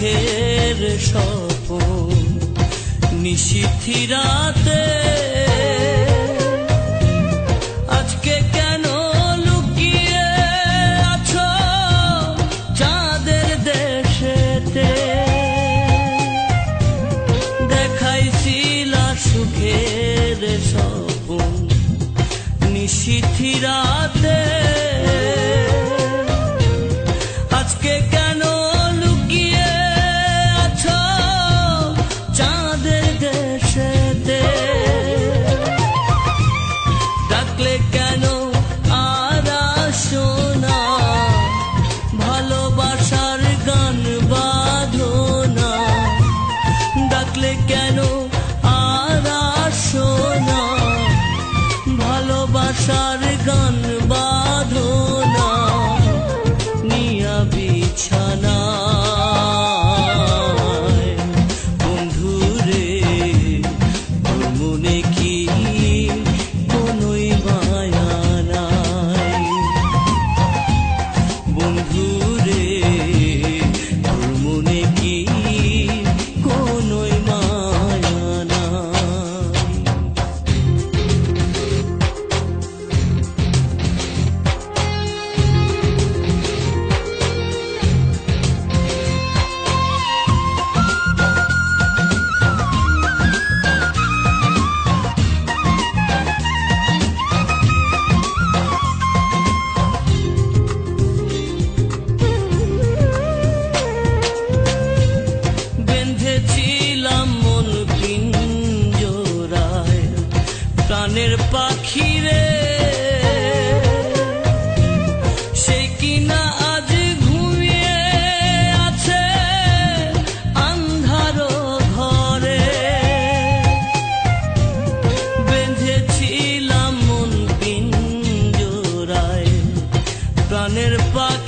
সুখের স্বপন নিশীথি রাতে আজকে কেন লুকিয়ে আছো চাঁদের দেশেতে দেখাইছিলা সুখের স্বপন নিশীথি রাতে আজকে কেন লুকিয়ে আছো চাঁদের দেশেতে ডাকলে কেন আর আসো না ভালোবাসার গান বাঁধো না ডাকলে কেন আর আসো না ভালোবাসার গান বাঁধো না নিয়া বিছানায় বন্ধুরে তোর মনে কি কোনোই মায়া নাই বন্ধুরে তোর মনে কি কোনোই মায়া নাই প্রাণের পাখিরে সে কিনা আজ ঘুমিয়ে আছে আন্ধার ঘরে বেঁধেছিলাম মন পিঞ্জরায় প্রাণের পাখি